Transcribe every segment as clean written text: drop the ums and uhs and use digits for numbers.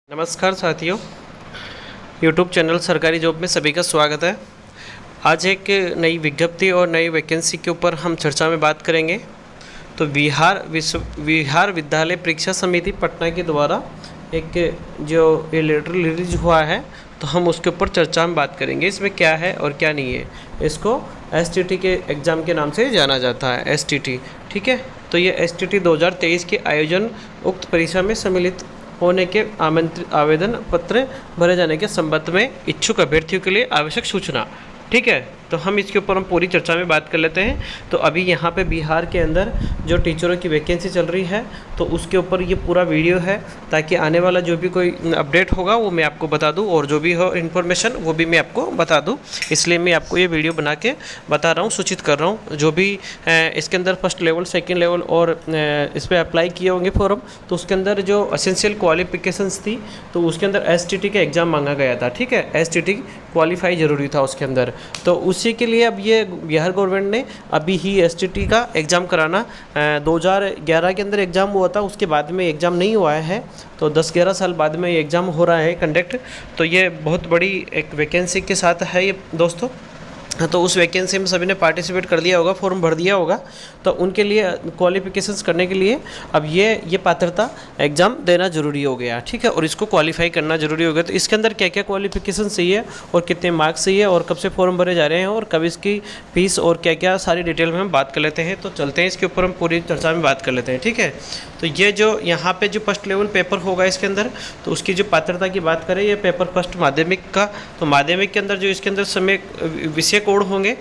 नमस्कार साथियों, YouTube channel सरकारी जॉब में सभी का स्वागत है। आज एक नई विज्ञप्ति और नई वैकेंसी के ऊपर हम चर्चा में बात करेंगे। तो बिहार विद्यालय परीक्षा समिति पटना के द्वारा एक जो ये लेटर रिलीज हुआ है, तो हम उसके ऊपर चर्चा में बात करेंगे। इसमें क्या है और क्या नहीं है। इसको STT के एग्ज़ाम के नाम से जाना जाता है, STT। ठीक है, तो ये STT 2023 के आयोजन उक्त परीक्षा में सम्मिलित होने के आवेदन पत्र भरे जाने के संबंध में इच्छुक अभ्यर्थियों के लिए आवश्यक सूचना। ठीक है, तो हम इसके ऊपर हम पूरी चर्चा में बात कर लेते हैं। तो अभी यहाँ पे बिहार के अंदर जो टीचरों की वैकेंसी चल रही है, तो उसके ऊपर ये पूरा वीडियो है, ताकि आने वाला जो भी कोई अपडेट होगा वो मैं आपको बता दूं, और जो भी हो इन्फॉर्मेशन वो भी मैं आपको बता दूं। इसलिए मैं आपको ये वीडियो बना के बता रहा हूँ, सूचित कर रहा हूँ। जो भी इसके अंदर फर्स्ट लेवल, सेकेंड लेवल और इस पर अप्लाई किए होंगे फॉर्म, तो उसके अंदर जो असेंशियल क्वालिफिकेशंस थी, तो उसके अंदर STT का एग्ज़ाम मांगा गया था। ठीक है, STT क्वालिफाई ज़रूरी था उसके अंदर। तो उसी के लिए अब ये बिहार गवर्नमेंट ने अभी ही STT का एग्ज़ाम कराना 2011 के अंदर एग्ज़ाम हुआ था, उसके बाद में एग्ज़ाम नहीं हुआ है। तो 10-11 साल बाद में ये एग्ज़ाम हो रहा है कंडक्ट। तो ये बहुत बड़ी एक वैकेंसी के साथ है ये दोस्तों। तो उस वैकेंसी में सभी ने पार्टिसिपेट कर लिया होगा, फॉर्म भर दिया होगा। तो उनके लिए क्वालिफिकेशंस करने के लिए अब ये पात्रता एग्ज़ाम देना ज़रूरी हो गया। ठीक है, और इसको क्वालिफाई करना ज़रूरी हो गया। तो इसके अंदर क्या क्या क्वालिफिकेशन चाहिए और कितने मार्क्स चाहिए और कब से फॉर्म भरे जा रहे हैं और कब इसकी फ़ीस और क्या क्या सारी डिटेल में हम बात कर लेते हैं। तो चलते हैं, इसके ऊपर हम पूरी चर्चा में बात कर लेते हैं। ठीक है, तो ये जो यहाँ पे जो फर्स्ट लेवल पेपर होगा इसके अंदर, तो उसकी जो पात्रता की बात करें, ये पेपर फर्स्ट माध्यमिक का, तो माध्यमिक के अंदर जो इसके अंदर समय विषय कोड होंगे,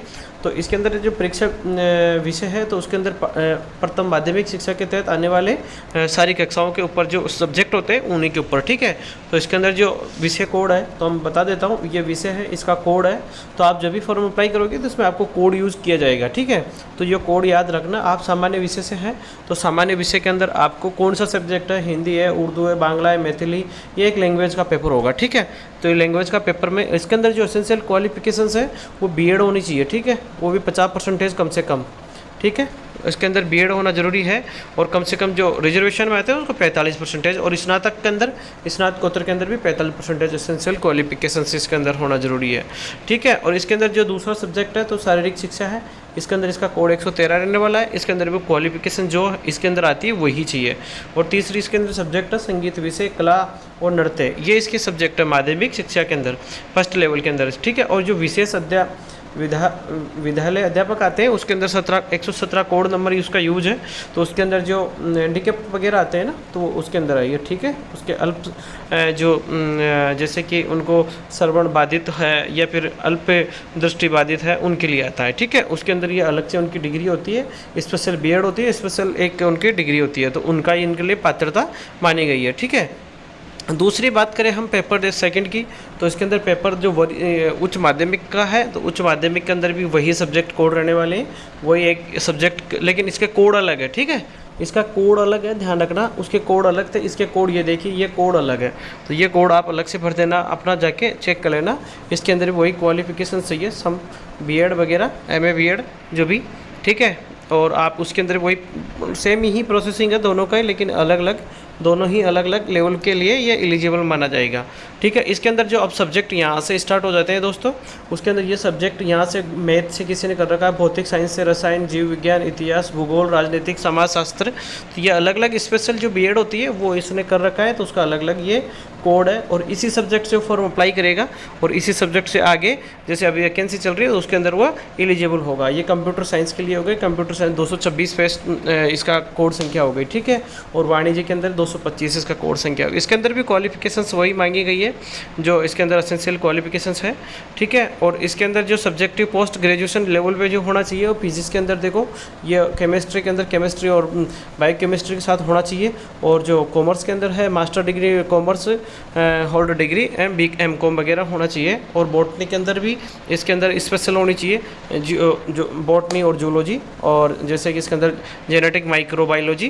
तो इसके अंदर जो परीक्षा विषय है, तो उसके अंदर प्रथम माध्यमिक शिक्षा के तहत आने वाले सारी कक्षाओं के ऊपर जो सब्जेक्ट होते हैं उन्हीं के ऊपर। ठीक है, तो इसके अंदर जो विषय कोड है, तो हम बता देता हूँ, ये विषय है, इसका कोड है। तो आप जब भी फॉर्म अप्लाई करोगे तो इसमें आपको कोड यूज़ किया जाएगा। ठीक है, तो ये कोड याद रखना। आप सामान्य विषय से हैं, तो सामान्य विषय के अंदर आपको कौन सा सब्जेक्ट है, हिंदी है, उर्दू है, बांग्ला है, मैथिली, ये एक लैंग्वेज का पेपर होगा। ठीक है, तो ये लैंग्वेज का पेपर में इसके अंदर जो एसेंशियल क्वालिफिकेशंस है वो BEd होनी चाहिए। ठीक है, वो भी 50% कम से कम। ठीक है, इसके अंदर BEd होना ज़रूरी है, और कम से कम जो रिजर्वेशन में आते हैं उसको 45%, और स्नातक के अंदर, स्नातकोत्तर के अंदर भी 45% एसेंशियल क्वालिफिकेशंस इसके अंदर होना ज़रूरी है। ठीक है, और इसके अंदर जो दूसरा सब्जेक्ट है तो शारीरिक शिक्षा है, इसके अंदर इसका कोड 113 रहने वाला है। इसके अंदर भी क्वालिफिकेशन जो इसके अंदर आती है वही चाहिए। और तीसरी इसके अंदर सब्जेक्ट है संगीत विषय, कला और नृत्य, ये इसके सब्जेक्ट है माध्यमिक शिक्षा के अंदर फर्स्ट लेवल के अंदर। ठीक है, और जो विशेष विद्यालय अध्यापक आते हैं उसके अंदर 117 कोड नंबर उसका यूज है। तो उसके अंदर जो हैंडीकैप वगैरह आते हैं ना, तो वो उसके अंदर आइए। ठीक है, उसके अल्प जो जैसे कि उनको श्रवण बाधित है या फिर अल्प दृष्टि बाधित है, उनके लिए आता है। ठीक है, उसके अंदर ये अलग से उनकी डिग्री होती है, स्पेशल BEd होती है, स्पेशल एक उनकी डिग्री होती है, तो उनका इनके लिए पात्रता मानी गई है। ठीक है, दूसरी बात करें हम पेपर सेकंड की, तो इसके अंदर पेपर जो उच्च माध्यमिक का है, तो उच्च माध्यमिक के अंदर भी वही सब्जेक्ट कोड रहने वाले हैं, वही एक सब्जेक्ट, लेकिन इसके कोड अलग है। ठीक है, इसका कोड अलग है, ध्यान रखना। उसके कोड अलग थे, इसके कोड ये देखिए, ये कोड अलग है, तो ये कोड आप अलग से भर देना, अपना जाके चेक कर लेना। इसके अंदर वही क्वालिफिकेशन चाहिए, सम BEd वगैरह, MA BEd जो भी। ठीक है, और आप उसके अंदर वही सेम ही प्रोसेसिंग है दोनों का ही, लेकिन अलग अलग, दोनों ही अलग अलग लेवल के लिए ये एलिजिबल माना जाएगा। ठीक है, इसके अंदर जो अब सब्जेक्ट यहाँ से स्टार्ट हो जाते हैं दोस्तों, उसके अंदर ये सब्जेक्ट यहाँ से मैथ से किसी ने कर रखा है, भौतिक साइंस से रसायन, जीव विज्ञान, इतिहास, भूगोल, राजनीतिक, समाजशास्त्र, तो ये अलग अलग स्पेशल जो BEd होती है वो इसने कर रखा है, तो उसका अलग अलग ये कोड है। और इसी सब्जेक्ट से फॉर्म अप्लाई करेगा, और इसी सब्जेक्ट से आगे जैसे अभी वैकेंसी चल रही है उसके अंदर वो एलिजिबल होगा। ये कंप्यूटर साइंस के लिए हो गई, कंप्यूटर साइंस 226 पेज इसका कोड संख्या हो गई। ठीक है, और वाणिज्य के अंदर 225 इसका कोड संख्या होगी। इसके अंदर भी क्वालिफिकेशंस वही मांगी गई है जो इसके अंदर एसेंशियल क्वालिफिकेशंस है। ठीक है, और इसके अंदर जो सब्जेक्टिव पोस्ट ग्रेजुएशन लेवल पे जो होना चाहिए, वो फिजिक्स के अंदर देखो, ये केमिस्ट्री के अंदर केमिस्ट्री और बायो केमिस्ट्री के साथ होना चाहिए। और जो कॉमर्स के अंदर है, master degree commerce holder degree MCOM वगैरह होना चाहिए। और बॉटनी के अंदर भी इसके अंदर स्पेशल होनी चाहिए, जो बॉटनी और जूलॉजी, और जैसे कि इसके अंदर जेनेटिक माइक्रोबायोलॉजी।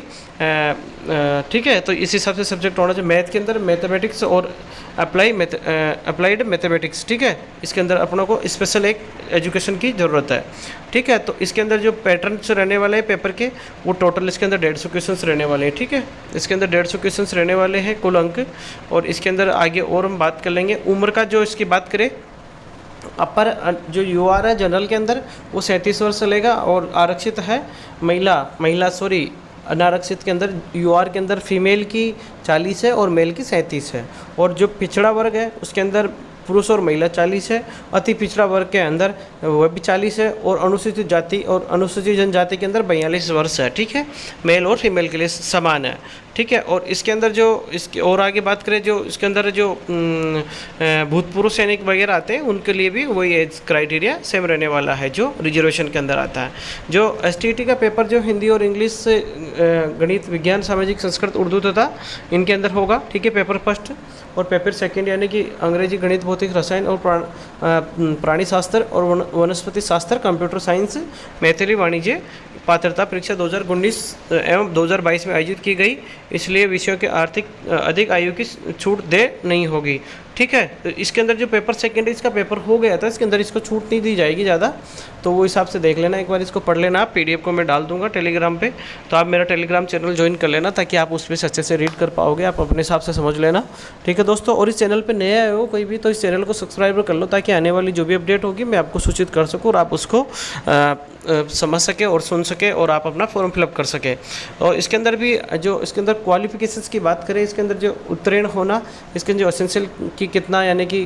ठीक है, तो इस हिसाब से सब्जेक्ट होना चाहिए। मैथ के अंदर मैथमेटिक्स और अप्लाइड मैथमेटिक्स। ठीक है, इसके अंदर अपनों को स्पेशल एक एजुकेशन की ज़रूरत है। ठीक है, तो इसके अंदर जो पैटर्न्स रहने वाले हैं पेपर के, वो टोटल इसके अंदर 150 क्वेश्चंस रहने वाले हैं। ठीक है, इसके अंदर 150 क्वेश्चंस रहने वाले हैं कुल अंक। और इसके अंदर आगे और हम बात कर लेंगे। उम्र का जो इसकी बात करें, अपर जो यूआर है जनरल के अंदर वो 37 वर्ष चलेगा, और आरक्षित है अनारक्षित के अंदर यूआर के अंदर फीमेल की 40 है और मेल की 37 है। और जो पिछड़ा वर्ग है उसके अंदर पुरुष और महिला 40 है, अति पिछड़ा वर्ग के अंदर वह भी 40 है, और अनुसूचित जाति और अनुसूचित जनजाति के अंदर 42 वर्ष है। ठीक है, मेल और फीमेल के लिए समान है। ठीक है, और इसके अंदर जो इसके और आगे बात करें, जो इसके अंदर जो भूतपूर्व सैनिक वगैरह आते हैं उनके लिए भी वही एज क्राइटेरिया सेम रहने वाला है जो रिजर्वेशन के अंदर आता है। जो एसटीईटी का पेपर जो हिंदी और इंग्लिश से गणित, विज्ञान, सामाजिक, संस्कृत, उर्दू तथा इनके अंदर होगा। ठीक है, पेपर फर्स्ट और पेपर सेकंड यानी कि अंग्रेजी, गणित, भौतिक, रसायन और प्राणी शास्त्र और वनस्पति शास्त्र, कंप्यूटर साइंस, मैथिली, वाणिज्य पात्रता परीक्षा 2019 एवं 2022 में आयोजित की गई, इसलिए विषयों के अधिक आयु की छूट दे नहीं होगी। ठीक है, तो इसके अंदर जो पेपर सेकेंड इसका पेपर हो गया था, इसके अंदर इसको छूट नहीं दी जाएगी ज़्यादा, तो वो हिसाब से देख लेना, एक बार इसको पढ़ लेना। आप पीडीएफ को मैं डाल दूंगा टेलीग्राम पे, तो आप मेरा टेलीग्राम चैनल ज्वाइन कर लेना ताकि आप उस पर अच्छे से रीड कर पाओगे, आप अपने हिसाब से समझ लेना। ठीक है दोस्तों, और इस चैनल पर नया आए हो कोई भी तो इस चैनल को सब्सक्राइब कर लो ताकि आने वाली जो भी अपडेट होगी मैं आपको सूचित कर सकूँ और आप उसको समझ सके और सुन सके और आप अपना फॉर्म फिलअप कर सके। और इसके अंदर भी जो इसके अंदर क्वालिफिकेशंस की बात करें, इसके अंदर जो उत्तीर्ण होना, इसके अंदर जो एसेंशियल की कितना यानी कि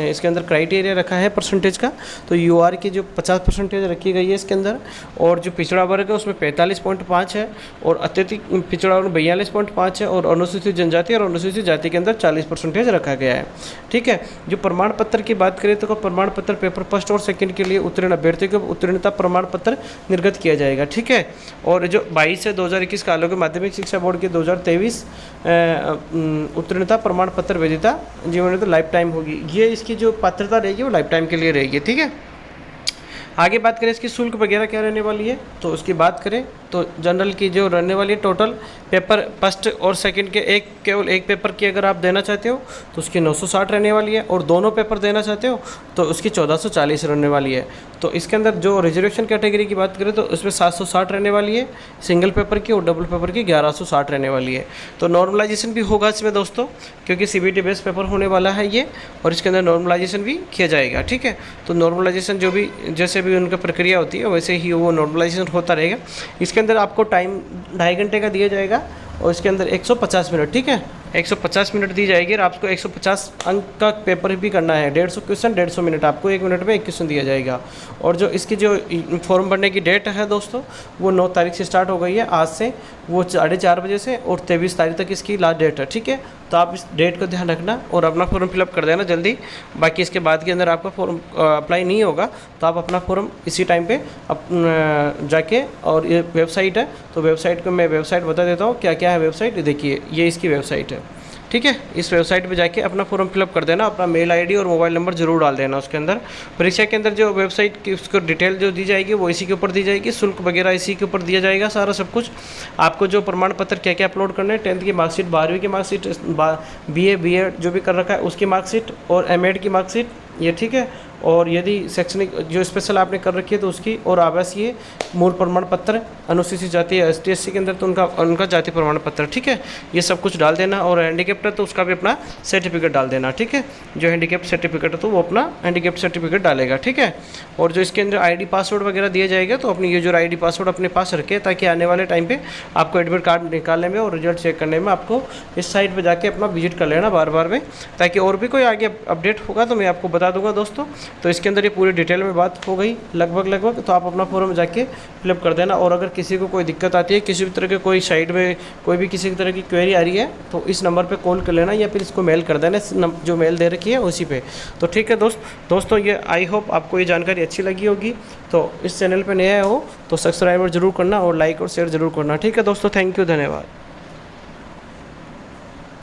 इसके अंदर क्राइटेरिया रखा है परसेंटेज का, तो यूआर की जो 50% रखी गई है इसके अंदर, और जो पिछड़ा वर्ग है उसमें 45.5 है, और अत्यधिक पिछड़ा वर्ग 42.5 है, और अनुसूचित जनजाति और अनुसूचित जाति के अंदर 40% रखा गया है। ठीक है, जो प्रमाण पत्र की बात करें तो प्रमाण पत्र पेपर फर्स्ट और सेकंड के लिए उत्तीर्ण अभ्यर्थियों को उत्तीर्णता प्रमाण पत्र निर्गत किया जाएगा। ठीक है, और जो 22 से 2021 कालों के माध्यमिक शिक्षा बोर्ड के 2023 उत्तीर्णता प्रमाण पत्र वैधता जीवन तो लाइफ टाइम होगी। ये इसकी जो पात्रता रहेगी वो लाइफ टाइम के लिए रहेगी। ठीक है, आगे बात करें इसकी शुल्क वगैरह क्या रहने वाली है, तो उसकी बात करें तो जनरल की जो रहने वाली है टोटल पेपर फर्स्ट और सेकंड के केवल एक पेपर की अगर आप देना चाहते हो तो उसकी 960 रहने वाली है, और दोनों पेपर देना चाहते हो तो उसकी 1440 रहने वाली है। तो इसके अंदर जो रिजर्वेशन कैटेगरी की बात करें तो उसमें 760 रहने वाली है सिंगल पेपर की, और डबल पेपर की 1160 रहने वाली है। तो नॉर्मलाइजेशन भी होगा इसमें दोस्तों, क्योंकि सीबीटी बेस्ड पेपर होने वाला है ये, और इसके अंदर नॉर्मलाइजेशन भी किया जाएगा। ठीक है, तो नॉर्मलाइजेशन जो भी जैसे भी उनका प्रक्रिया होती है वैसे ही वो नॉर्मलाइजेशन होता रहेगा। इसके अंदर आपको टाइम 2.5 घंटे का दिया जाएगा, और इसके अंदर 150 मिनट, ठीक है, 150 मिनट दी जाएगी, और आपको 150 अंक का पेपर भी करना है। 150 क्वेश्चन 150 मिनट, आपको 1 मिनट में 1 क्वेश्चन दिया जाएगा। और जो इसकी जो फॉर्म भरने की डेट है दोस्तों वो 9 तारीख से स्टार्ट हो गई है आज से, वो 4:30 बजे से, और 23 तारीख तक इसकी लास्ट डेट है। ठीक है, तो आप इस डेट को ध्यान रखना और अपना फॉर्म फिलअप कर देना जल्दी। बाकी इसके बाद के अंदर आपका फॉर्म अप्लाई नहीं होगा तो आप अपना फॉर्म इसी टाइम पे जाके, और ये वेबसाइट है तो वेबसाइट को मैं वेबसाइट बता देता हूँ क्या क्या है वेबसाइट। देखिए ये इसकी वेबसाइट है। ठीक है, इस वेबसाइट पे जाके अपना फॉर्म फिलअप कर देना, अपना मेल आईडी और मोबाइल नंबर जरूर डाल देना उसके अंदर। परीक्षा के अंदर जो वेबसाइट की उसको डिटेल जो दी जाएगी वो इसी के ऊपर दी जाएगी, शुल्क वगैरह इसी के ऊपर दिया जाएगा सारा सब कुछ। आपको जो प्रमाण पत्र क्या क्या अपलोड करने हैं, 10th की मार्कशीट, 12वीं की मार्कशीट, BA जो भी कर रखा है उसकी मार्कशीट, और MAD की मार्कशीट ये। ठीक है, और यदि शैक्षणिक जो स्पेशल आपने कर रखी है तो उसकी, और आवासीय मूल प्रमाण पत्र, अनुसूचित जाति या ST SC के अंदर तो उनका जाति प्रमाण पत्र। ठीक है, ये सब कुछ डाल देना, और हैंडीकेप्ट है तो उसका भी अपना सर्टिफिकेट डाल देना। ठीक है, जो हैंडीकेप्ट सर्टिफिकेट है तो वो अपना हैंडीकेप्ट सर्टिफिकेट डालेगा। ठीक है, और जो इसके अंदर ID पासवर्ड वगैरह दिया जाएगा तो अपनी यूजर ID पासवर्ड अपने पास रखें ताकि आने वाले टाइम पे आपको एडमिट कार्ड निकालने में और रिजल्ट चेक करने में आपको इस साइट पर जाके अपना विजिट कर लेना बार बार में, ताकि और भी कोई आगे अपडेट होगा तो मैं आपको बता दूंगा दोस्तों। तो इसके अंदर ये पूरी डिटेल में बात हो गई लगभग, तो आप अपना फॉर्म जाके फिलअप कर देना। और अगर किसी को कोई दिक्कत आती है, किसी भी तरह के कोई साइड में कोई भी किसी तरह की क्वेरी आ रही है तो इस नंबर पे कॉल कर लेना, या फिर इसको मेल कर देना, जो मेल दे रखी है उसी पे। तो ठीक है दोस्तों, ये आई होप आपको ये जानकारी अच्छी लगी होगी। तो इस चैनल पर नया हो तो सब्सक्राइबर जरूर करना और लाइक और शेयर जरूर करना। ठीक है दोस्तों, थैंक यू, धन्यवाद।